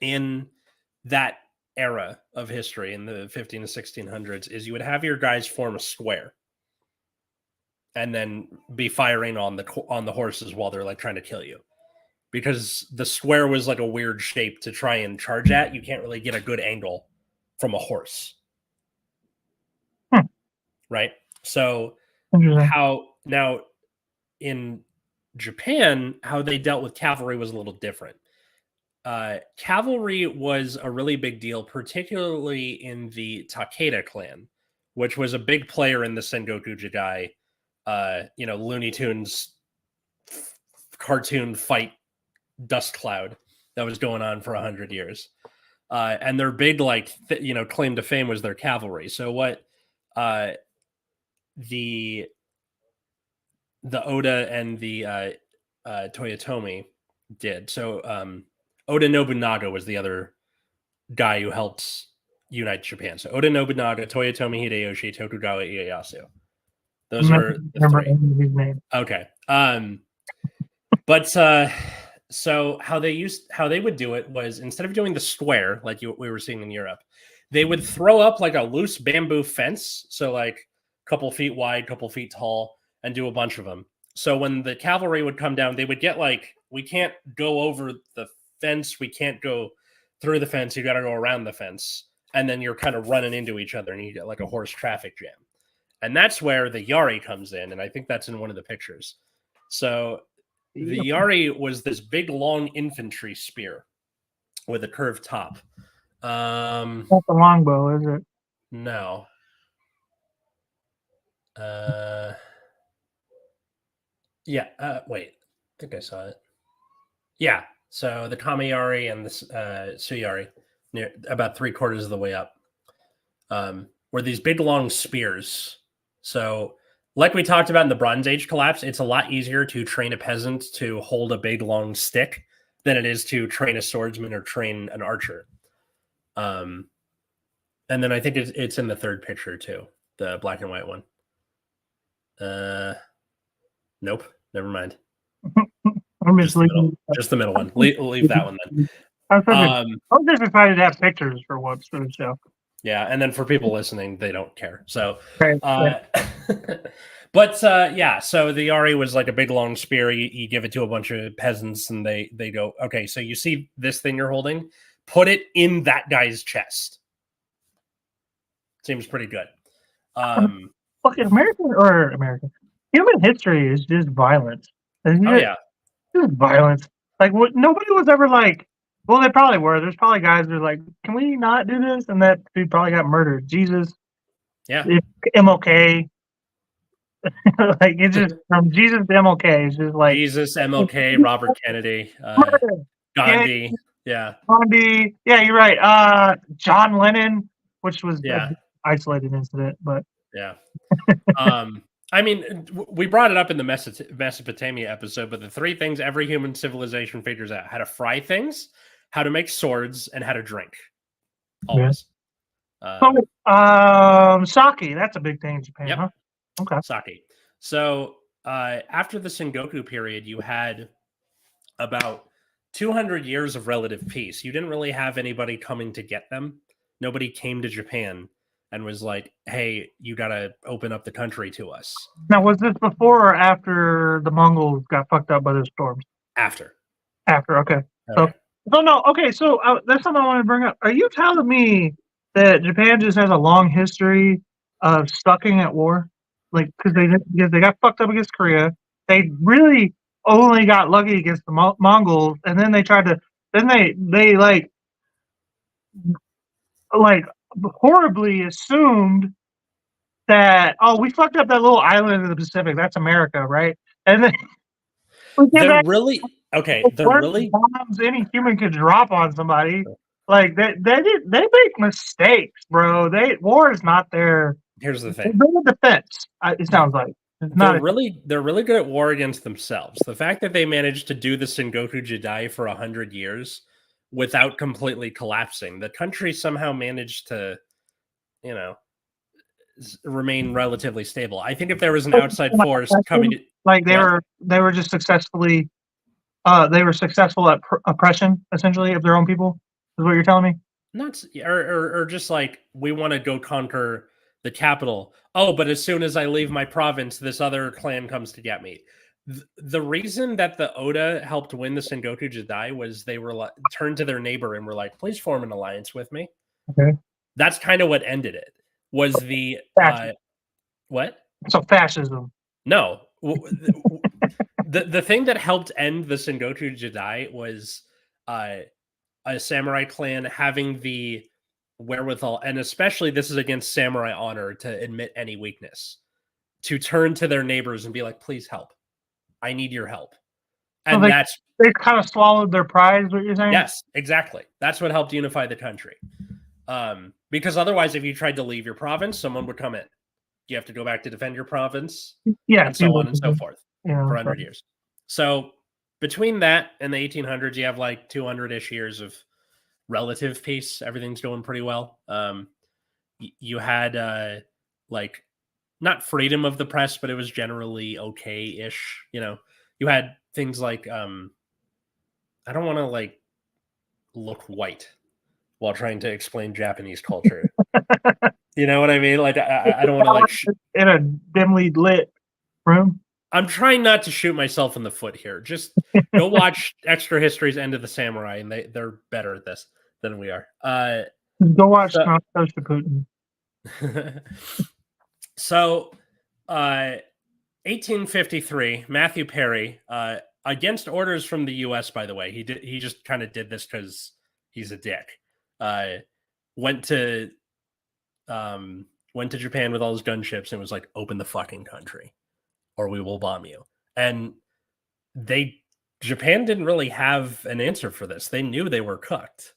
in that era of history in the 15 to 1600s is you would have your guys form a square and then be firing on the horses while they're like trying to kill you, because the square was like a weird shape to try and charge at. You can't really get a good angle from a horse, right? So interesting. how now in Japan, how they dealt with cavalry was a little different. Cavalry was a really big deal, particularly in the Takeda clan, which was a big player in the Sengoku Jigai, Looney Tunes cartoon fight dust cloud that was going on for 100 years. And their big, claim to fame was their cavalry. So what the Oda and the Toyotomi did. So Oda Nobunaga was the other guy who helped unite Japan. So Oda Nobunaga, Toyotomi Hideyoshi, Tokugawa Ieyasu. Those are the Remember three. his name. Okay. But so how they would do it was, instead of doing the square like we were seeing in Europe, they would throw up like a loose bamboo fence, so like a couple feet wide, couple feet tall, and do a bunch of them. So when the cavalry would come down, they would get like, we can't go over the fence, we can't go through the fence, you got to go around the fence, and then you're kind of running into each other, and you get like a horse traffic jam. And that's where the Yari comes in, and I think that's in one of the pictures. So the Yari was this big, long infantry spear with a curved top. Not the longbow, is it? No. Yeah. Wait. I think I saw it. Yeah. So the Kamiyari and the Suyari, near about 3/4 of the way up, were these big, long spears. So, like we talked about in the Bronze Age collapse, it's a lot easier to train a peasant to hold a big, long stick than it is to train a swordsman or train an archer. And then I think it's in the third picture too, the black and white one. Nope, never mind. I'm Just the middle one. Leave that one then. I was just excited to have pictures for once for the show. Yeah, and then for people listening, they don't care. So, Right. but so the Yari was like a big long spear. You give it to a bunch of peasants, and they go, okay, so you see this thing you're holding, put it in that guy's chest. Seems pretty good. Fucking American human history is just violence. Yeah, just violence. Like nobody was ever like. Well, they probably were. There's probably guys who are like, "Can we not do this?" And that dude probably got murdered. Jesus, yeah, MLK. Like it's just from Jesus to MLK. It's just like Jesus, MLK, Robert Kennedy, Gandhi. Yeah, Gandhi. Yeah, you're right. John Lennon, which was an isolated incident, but yeah. I mean, we brought it up in the Mesopotamia episode, but the three things every human civilization figures out: how to fry things, how to make swords, and how to drink. Always. Sake, that's a big thing in Japan, yep. huh? Okay. Sake. So after the Sengoku period, you had about 200 years of relative peace. You didn't really have anybody coming to get them. Nobody came to Japan and was like, hey, you got to open up the country to us. Now, was this before or after the Mongols got fucked up by the storms? After. Okay. So that's something I want to bring up. Are you telling me that Japan just has a long history of sucking at war? Like, because they got fucked up against Korea. They really only got lucky against the Mongols, and then they tried to, they like horribly assumed that, oh, we fucked up that little island in the Pacific. That's America, right? And then we came They're back really okay. with They're worst really bombs any human could drop on somebody. Like they make mistakes, bro. War is not their here's the thing. defense. It sounds like it's not. They're really good at war against themselves. The fact that they managed to do the Sengoku Jidai for 100 years without completely collapsing, the country somehow managed to, you know, remain relatively stable. I think if there was an outside force coming to Like what? they were just successfully they were successful at oppression essentially of their own people. Is what you're telling me? Not or just like we want to go conquer the capital. Oh, but as soon as I leave my province, this other clan comes to get me. The reason that the Oda helped win the Sengoku Jidai was they were turned to their neighbor and were like, "Please form an alliance with me." Okay. That's kind of what ended it. Was the Fascism. what? So fascism. No, the thing that helped end the Sengoku Jidai was a samurai clan having the wherewithal, and especially this is against samurai honor, to admit any weakness, to turn to their neighbors and be like, "Please help. I need your help." So And that's they kind of swallowed their pride. Is what you're saying? yes, exactly. That's what helped unify the country. Because otherwise, if you tried to leave your province, someone would come in. You have to go back to defend your province, Yeah. and so on and so forth Yeah. for 100 years. So between that and the 1800s, you have like 200-ish years of relative peace. Everything's going pretty well. You had like not freedom of the press, but it was generally okay-ish. You know, you had things like I don't want to like look white while trying to explain Japanese culture. You know what I mean? Like I don't want to like in a dimly lit room. I'm trying not to shoot myself in the foot here. Just go watch Extra History's End of the Samurai, and they're better at this than we are. Go watch So, Toast to Putin. so 1853, Matthew Perry, against orders from the U.S. By the way, he just kind of did this because he's a dick. Went to Japan with all his gunships and was like, "Open the fucking country, or we will bomb you." And Japan didn't really have an answer for this. They knew they were cooked.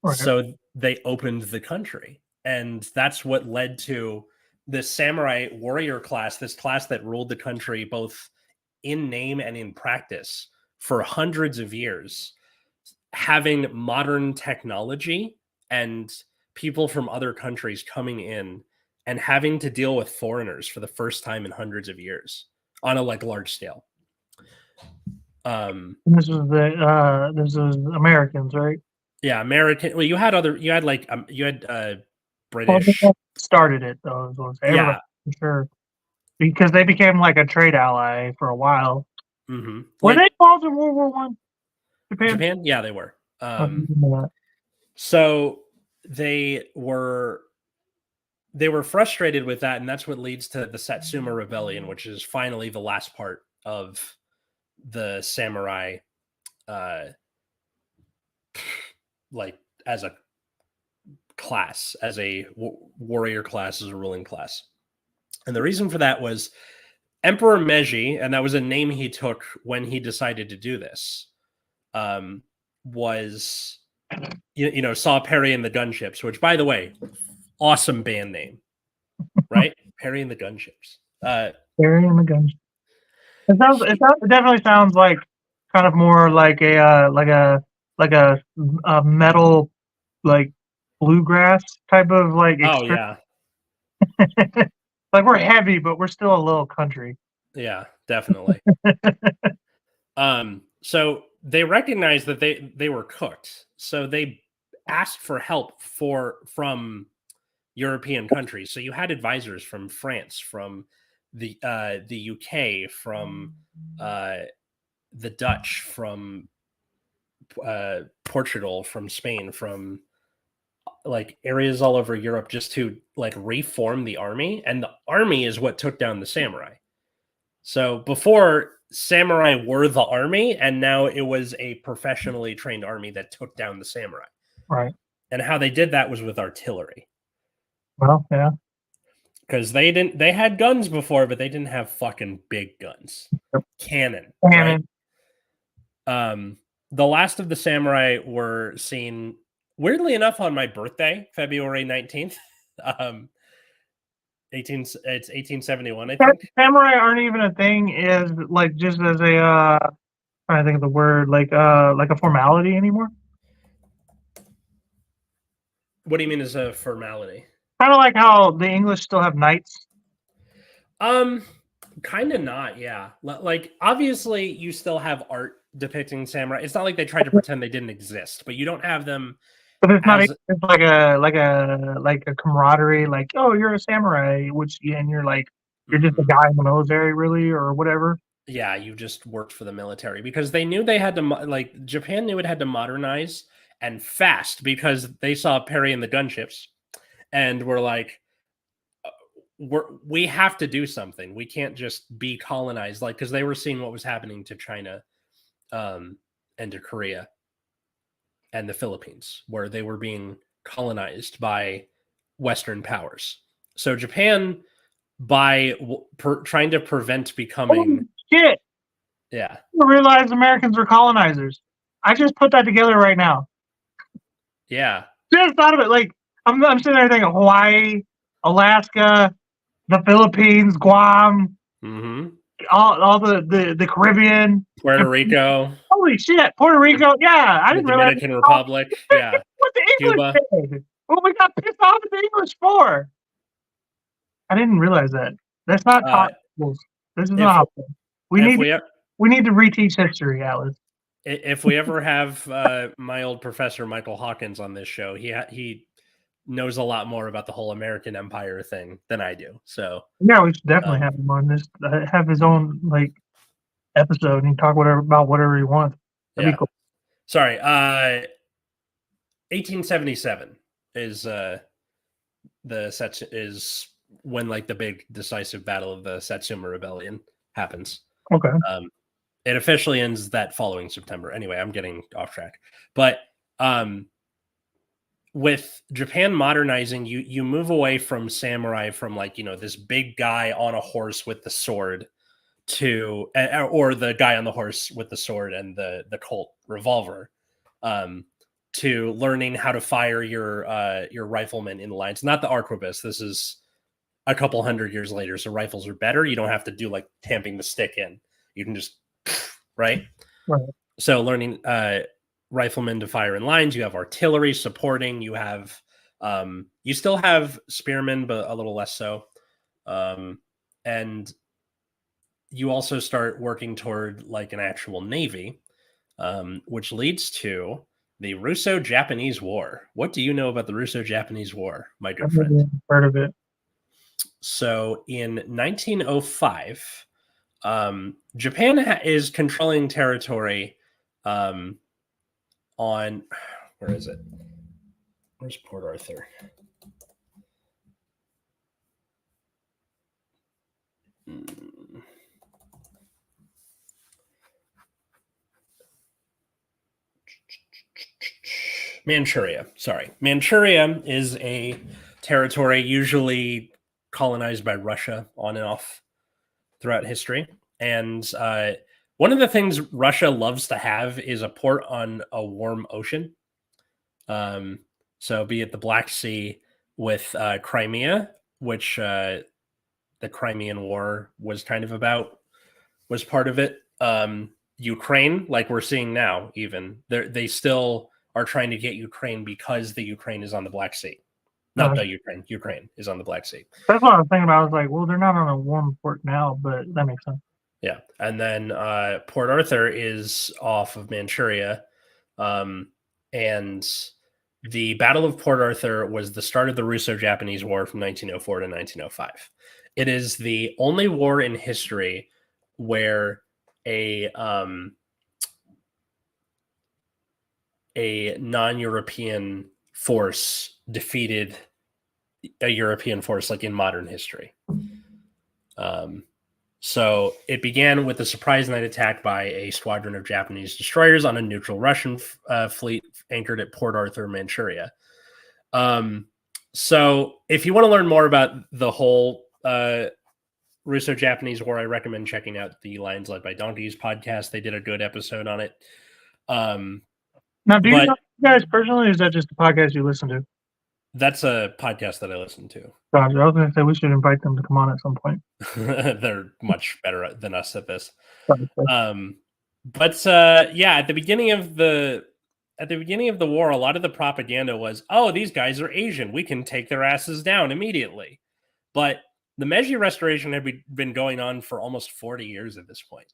Right. So they opened the country. And that's what led to the samurai warrior class, this class that ruled the country both in name and in practice for hundreds of years, having modern technology and people from other countries coming in and having to deal with foreigners for the first time in hundreds of years on a like large scale. This was Americans, right? Yeah, American. Well, you had British. Well, started it though. Everybody, Yeah. sure, because they became like a trade ally for a while. Mm-hmm. Were they involved in World War One? Japan? Yeah, they were. Oh, So they were frustrated with that, and that's what leads to the Satsuma Rebellion, which is finally the last part of the samurai, like as a class, as a warrior class, as a ruling class. And the reason for that was Emperor Meiji, and that was a name he took when he decided to do this, was saw Perry and the Gunships, which, by the way, awesome band name, right? Perry and the Gunships. Perry and the Gunships. It definitely sounds like kind of more like a metal like bluegrass type of like. Oh yeah. Like we're heavy, but we're still a little country. Yeah, definitely. So they recognized that they were cooked. So they asked for help from European countries. So you had advisors from France, from the UK, from the Dutch, from Portugal, from Spain, from like areas all over Europe, just to like reform the army. And the army is what took down the samurai. So before, samurai were the army, and now it was a professionally trained army that took down the samurai. Right. And how they did that was with artillery. Well, yeah. because they had guns before, but they didn't have fucking big guns. Cannon. Cannon. Right? The last of the samurai were seen, weirdly enough, on my birthday, February 19th. It's 1871, I think. Samurai aren't even a thing is like just as a trying to think of the word like a formality anymore. What do you mean as a formality? Kind of like how the English still have knights. Kind of not, yeah. Like obviously you still have art depicting samurai. It's not like they tried to pretend they didn't exist, but you don't have them. But it's not. As, It's like a camaraderie. Like, oh, you're a samurai, and you're just a guy in the military, really, or whatever. Yeah, you just worked for the military because they knew they had to like Japan knew it had to modernize and fast because they saw Perry and the Gunships and were like, we have to do something. We can't just be colonized, like because they were seeing what was happening to China, and to Korea and the Philippines, where they were being colonized by Western powers. So Japan, by trying to prevent becoming shit, yeah, I realize Americans were colonizers. I just put that together right now. Yeah, just thought of it. Like I'm sitting there thinking Hawaii, Alaska, the Philippines, Guam, all the Caribbean, Puerto Rico. Holy shit, Puerto Rico. Yeah, I didn't realize. Dominican Republic. Yeah, what the English did. What we got pissed off at the English for. I didn't realize that. That's not possible. This is not. We need to reteach history, Alice. If we ever have my old professor Michael Hawkins on this show, he knows a lot more about the whole American Empire thing than I do. So yeah, we should definitely have him on this. Have his own like episode and talk about whatever he wants. That'd be cool. Sorry, 1877 is is when like the big decisive battle of the Satsuma Rebellion happens. Okay. It officially ends that following September. Anyway, I'm getting off track. But with Japan modernizing, you move away from samurai, from like, this big guy on a horse with the sword to, or the guy on the horse with the sword and the Colt revolver, to learning how to fire your riflemen in lines. Not the arquebus. This is a couple hundred years later, so rifles are better. You don't have to do like tamping the stick in. You can just right. So learning riflemen to fire in lines. You have artillery supporting. You have you still have spearmen, but a little less so. And you also start working toward like an actual navy, which leads to the Russo-Japanese War. What do you know about the Russo-Japanese War, my good friend? I've heard of it. So in 1905, Japan is controlling territory on, where is it? Where's Port Arthur? Manchuria. Sorry. Manchuria is a territory usually colonized by Russia on and off throughout history. And one of the things Russia loves to have is a port on a warm ocean. So be it the Black Sea with Crimea, which the Crimean War was kind of about, was part of it. Ukraine, like we're seeing now, even they still are trying to get Ukraine because the Ukraine is on the Black Sea. Not the Ukraine. Ukraine is on the Black Sea. That's what I was thinking about. I was like, well, they're not on a warm port now, but that makes sense. Yeah. And then Port Arthur is off of Manchuria. And the Battle of Port Arthur was the start of the Russo-Japanese War from 1904 to 1905. It is the only war in history where a non-European force defeated a European force, like in modern history. So it began with a surprise night attack by a squadron of Japanese destroyers on a neutral Russian fleet anchored at Port Arthur, Manchuria. So if you want to learn more about the whole Russo-Japanese War, I recommend checking out the Lions Led by Donkeys podcast. They did a good episode on it. Now, do you know you guys personally, or is that just a podcast you listen to? That's a podcast that I listen to. Gotcha. I was going to say we should invite them to come on at some point. They're much better than us at this. Gotcha. Yeah, at the beginning of the war, a lot of the propaganda was, "Oh, these guys are Asian. We can take their asses down immediately." But the Meiji Restoration had been going on for almost 40 years at this point.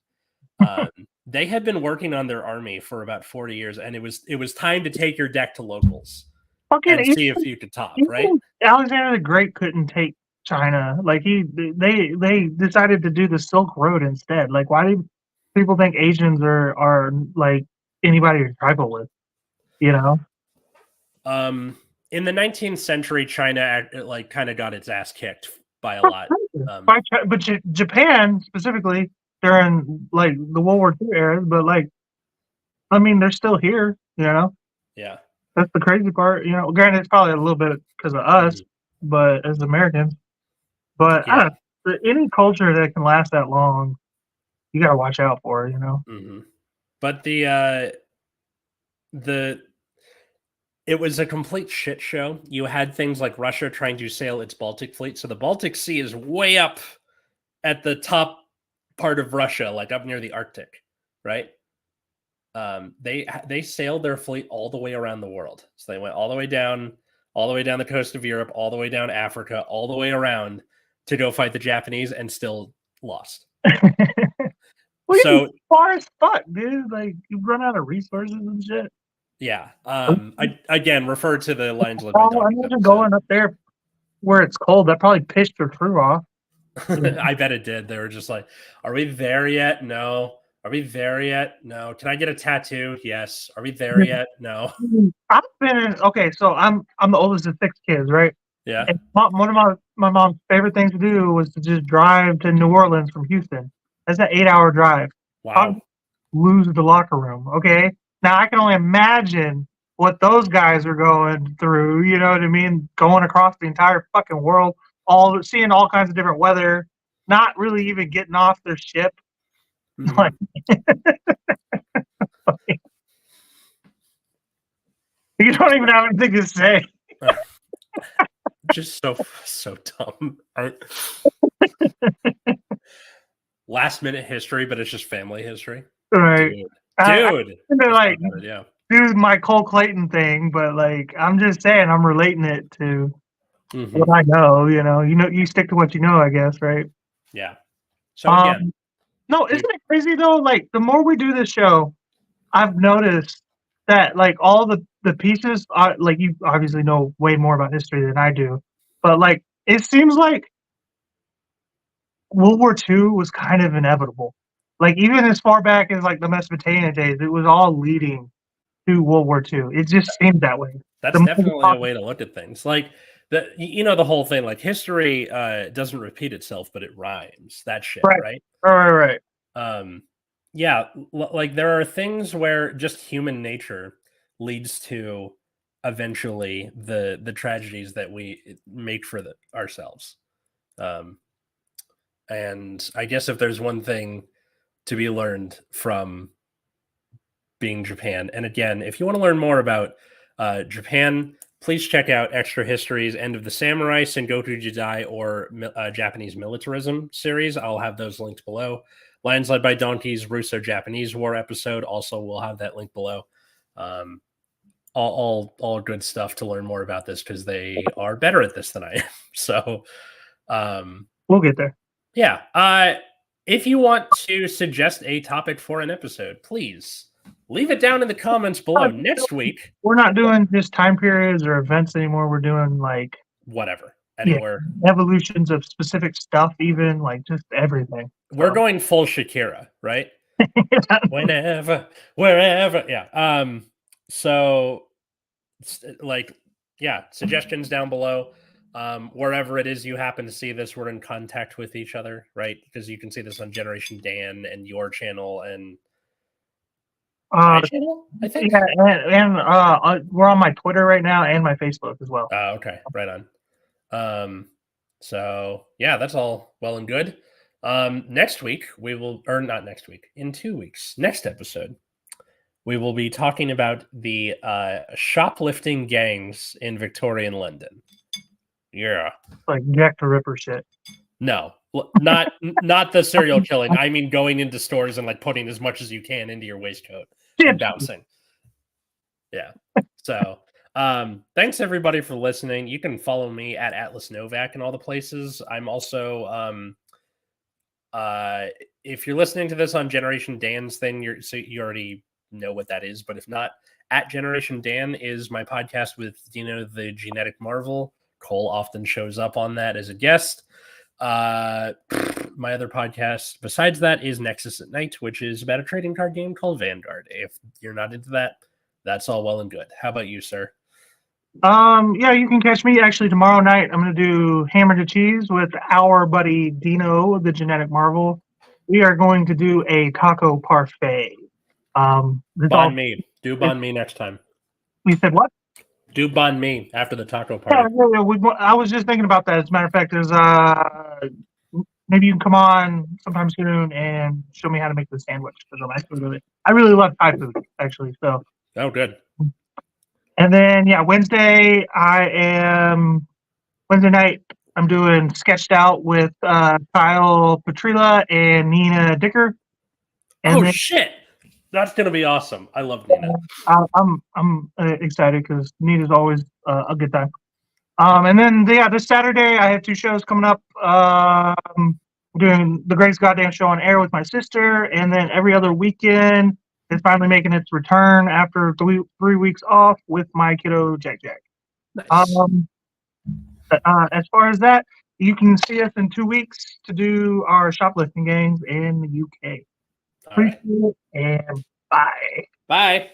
They had been working on their army for about 40 years, and it was time to take your deck to locals and see if you could top, right? Alexander the Great couldn't take China. Like they decided to do the Silk Road instead. Like, why do people think Asians are like anybody to tribal with? You know. In the 19th century, China like kind of got its ass kicked by a lot. But Japan specifically during like the World War II era, but like, I mean, they're still here. You know. Yeah. That's the crazy part. You know, granted, it's probably a little bit because of us, but as Americans. But I don't know, any culture that can last that long, you got to watch out for, you know. Mm-hmm. But it was a complete shit show. You had things like Russia trying to sail its Baltic fleet. So the Baltic Sea is way up at the top part of Russia, like up near the Arctic, right? They sailed their fleet all the way around the world. So they went all the way down the coast of Europe, all the way down Africa, all the way around to go fight the Japanese, and still lost. Well, so far as fuck, dude. Like, you run out of resources and shit. Yeah. I again refer to the Lions Led by Donkeys. Imagine going up there where it's cold. That probably pissed your crew off. I bet it did. They were just like, "Are we there yet? No. Are we there yet? No. Can I get a tattoo? Yes. Are we there yet? No." I've been so I'm the oldest of 6 kids, right? Yeah. And one of my mom's favorite things to do was to just drive to New Orleans from Houston. That's an 8-hour drive. Wow. I'll lose the locker room. Okay. Now I can only imagine what those guys are going through. You know what I mean? Going across the entire fucking world, seeing all kinds of different weather, not really even getting off their ship. Mm-hmm. Like, you don't even have anything to say. Just so dumb. Last minute history, but it's just family history. Right. Dude. They're like, do my Cole Clayton thing, but like, I'm just saying, I'm relating it to what I know. You know, you stick to what you know, I guess, right? Yeah. So again, no, isn't it crazy though? Like, the more we do this show, I've noticed that like all the pieces are like, you obviously know way more about history than I do, but like, it seems like World War II was kind of inevitable. Like, even as far back as like the Mesopotamian days, it was all leading to World War II. It just seemed that way. That's definitely a way to look at things. Like the whole thing, like history doesn't repeat itself, but it rhymes. That shit, right? Right. Yeah, like there are things where just human nature leads to eventually the tragedies that we make for ourselves. And I guess if there's one thing to be learned from being Japan, and again, if you want to learn more about Japan, please check out Extra History's End of the Samurai, Sengoku Jidai, or Japanese Militarism series. I'll have those linked below. Lions Led by Donkeys, Russo-Japanese War episode. Also, we'll have that link below. All good stuff to learn more about this because they are better at this than I am. So we'll get there. Yeah. If you want to suggest a topic for an episode, please leave it down in the comments below. Next week, we're not doing just time periods or events anymore. We're doing like whatever, anywhere, evolutions of specific stuff, even like just everything. We're going full Shakira, right? Whenever, wherever, yeah. So, like, yeah, suggestions down below. Wherever it is you happen to see this, we're in contact with each other, right? Because you can see this on Generation Dan and your channel and My channel, I think. Yeah, and we're on my Twitter right now and my Facebook as well. Okay, right on. So yeah, that's all well and good. Next week we will, or not next week, in 2 weeks, next episode, we will be talking about the shoplifting gangs in Victorian London. Yeah. Like Jack the Ripper shit. No, not the serial killing. I mean, going into stores and like putting as much as you can into your waistcoat and bouncing. Yeah. So, thanks everybody for listening. You can follow me at Atlas Novak in all the places. I'm also, if you're listening to this on Generation Dan's thing, you already know what that is. But if not, at Generation Dan is my podcast with Dino the Genetic Marvel. Cole often shows up on that as a guest. My other podcast besides that is Nexus at Night, which is about a trading card game called Vanguard. If you're not into that, that's all well and good. How about you, sir? Yeah, you can catch me actually tomorrow night. I'm going to do Hammer to Cheese with our buddy Dino, the Genetic Marvel. We are going to do a taco parfait. Banh mi. Do banh mi next time. We said what? Do banh mi after the taco party. Yeah, I was just thinking about that. As a matter of fact, maybe you can come on sometime soon and show me how to make the sandwich because I really love Thai food actually. So. Oh, good. And then Wednesday night I'm doing Sketched Out with Kyle Petrila and Nina Dicker. And shit. That's gonna be awesome. I love Nina. I'm excited because Nina's always a good time. And then this Saturday I have 2 shows coming up. Doing the Greatest Goddamn Show on Air with my sister, and then every other weekend it's finally making its return after 3 weeks off with my kiddo Jack. Nice. As far as that, you can see us in 2 weeks to do our shoplifting games in the UK. Appreciate it, and bye. Bye.